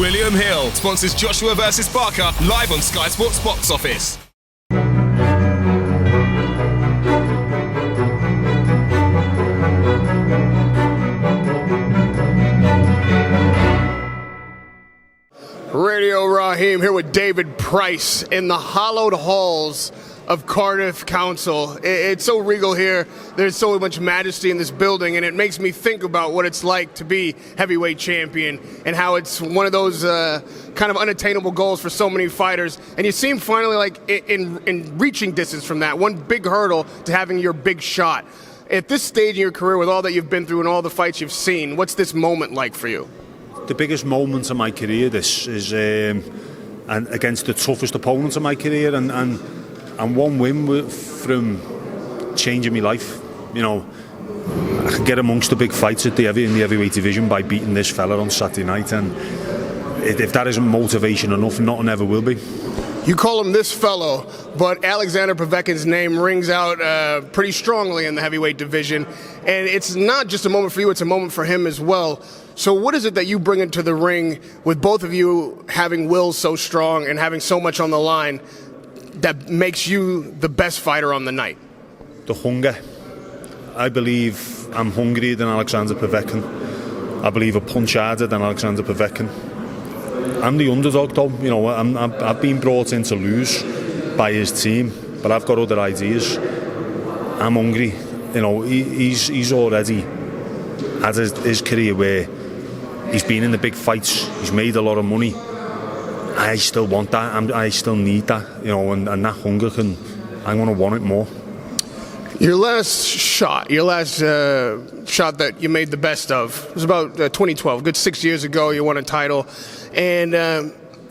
William Hill sponsors Joshua vs Barker live on Sky Sports Box Office. Radio Rahim here with David Price in the hallowed halls of Cardiff Council. It's so regal here. There's so much majesty in this building, and it makes me think about what it's like to be heavyweight champion and how it's one of those kind of unattainable goals for so many fighters. And you seem finally like in reaching distance from that, one big hurdle to having your big shot. At this stage in your career, with all that you've been through and all the fights you've seen, what's this moment like for you? The biggest moment of my career, this is and against the toughest opponents of my career, and one win from changing my life. You know, I could get amongst the big fights in the heavyweight division by beating this fella on Saturday night, and if that isn't motivation enough, nothing ever will be. You call him this fellow, but Alexander Povetkin's name rings out pretty strongly in the heavyweight division, and it's not just a moment for you, it's a moment for him as well. So what is it that you bring into the ring with both of you having wills so strong and having so much on the line that makes you the best fighter on the night? The hunger. I believe I'm hungrier than Alexander Povetkin. I believe I punch harder than Alexander Povetkin. I'm the underdog though, you know, I've been brought in to lose by his team, but I've got other ideas. I'm hungry, you know, he's already had his career where he's been in the big fights, he's made a lot of money. I still want that, I still need that, you know, and that hunger I want to want it more. Your last shot that you made the best of was about 2012, good 6 years ago. You won a title, and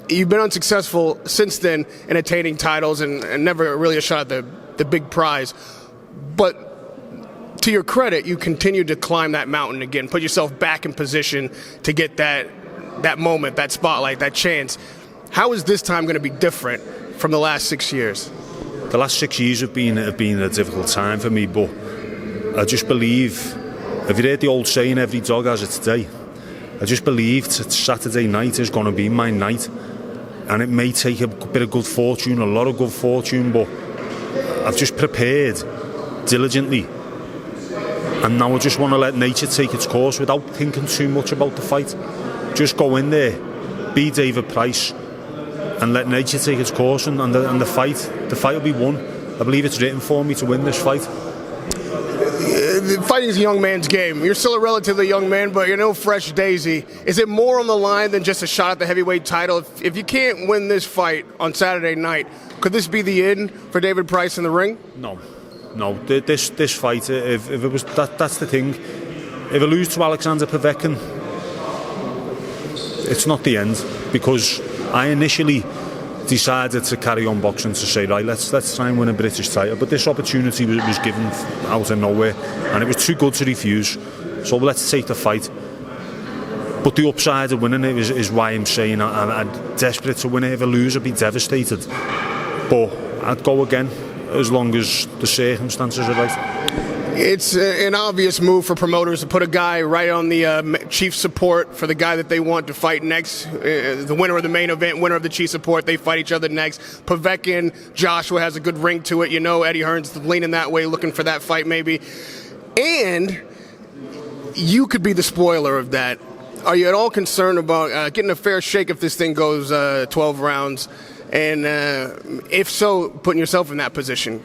you've been unsuccessful since then in attaining titles and never really a shot at the big prize. But to your credit, you continued to climb that mountain again, put yourself back in position to get that moment, that spotlight, that chance. How is this time going to be different from the last 6 years? The last 6 years have been a difficult time for me, but I just believe, have you heard the old saying, every dog has its day? I just believe that Saturday night is going to be my night, and it may take a bit of good fortune, a lot of good fortune, but I've just prepared diligently, and now I just want to let nature take its course without thinking too much about the fight. Just go in there, be David Price, and let nature take its course, and the fight will be won. I believe it's written for me to win this fight. Fighting is a young man's game. You're still a relatively young man, but you're no fresh daisy. Is it more on the line than just a shot at the heavyweight title? If you can't win this fight on Saturday night, could this be the end for David Price in the ring? No. This fight, if it was that's the thing. If I lose to Alexander Povetkin, it's not the end, because I initially decided to carry on boxing, to say, right, let's try and win a British title, but this opportunity was given out of nowhere, and it was too good to refuse, so let's take the fight. But the upside of winning it is why I'm saying I'm desperate to win it. If I lose, I'd be devastated, but I'd go again as long as the circumstances are right. It's an obvious move for promoters to put a guy right on the chief support for the guy that they want to fight next. The winner of the main event, winner of the chief support, they fight each other next. Povetkin, Joshua has a good ring to it. You know, Eddie Hearn's leaning that way, looking for that fight maybe. And you could be the spoiler of that. Are you at all concerned about getting a fair shake if this thing goes 12 rounds? And if so, putting yourself in that position?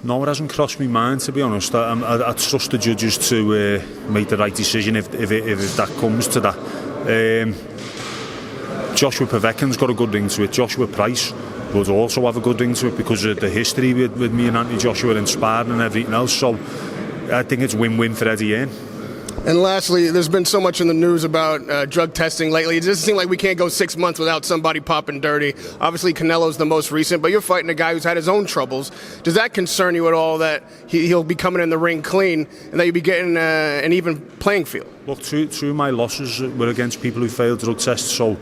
No, it hasn't crossed my mind, to be honest. I trust the judges to make the right decision if that comes to that. Joshua Povetkin's got a good ring to it. Joshua Price would also have a good ring to it because of the history with me and Anthony Joshua and sparring and everything else. So I think it's win-win for Eddie Hearn. And lastly, there's been so much in the news about drug testing lately. It doesn't seem like we can't go 6 months without somebody popping dirty. Obviously, Canelo's the most recent, but you're fighting a guy who's had his own troubles. Does that concern you at all, that he'll be coming in the ring clean and that you'll be getting an even playing field? Look, two of my losses were against people who failed drug tests, so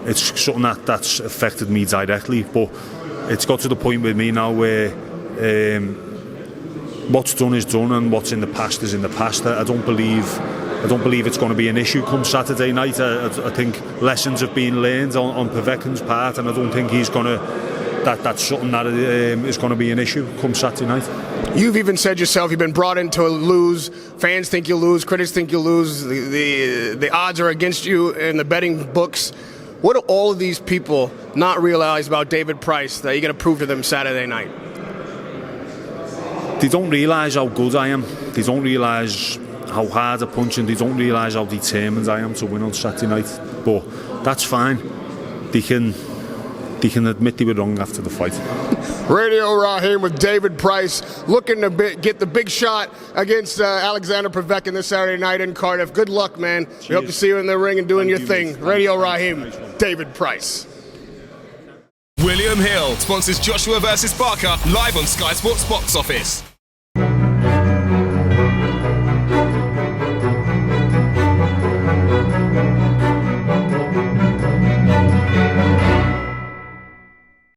it's something that's affected me directly. But it's got to the point with me now where what's done is done, and what's in the past is in the past. I don't believe I don't believe it's going to be an issue come Saturday night. I think lessons have been learned on Povetkin's part, and I don't think he's going to. That's something that is going to be an issue come Saturday night. You've even said yourself you've been brought in to lose. Fans think you'll lose. Critics think you'll lose. The odds are against you in the betting books. What do all of these people not realize about David Price that you're going to prove to them Saturday night? They don't realise how good I am. They don't realise how hard I punch, and they don't realise how determined I am to win on Saturday night. But that's fine. They can admit they were wrong after the fight. Radio Rahim with David Price looking to get the big shot against Alexander Povetkin this Saturday night in Cardiff. Good luck, man. Cheers. We hope to see you in the ring and doing your thing. Mate. Radio Rahim, David Price. William Hill sponsors Joshua vs Barker live on Sky Sports Box Office.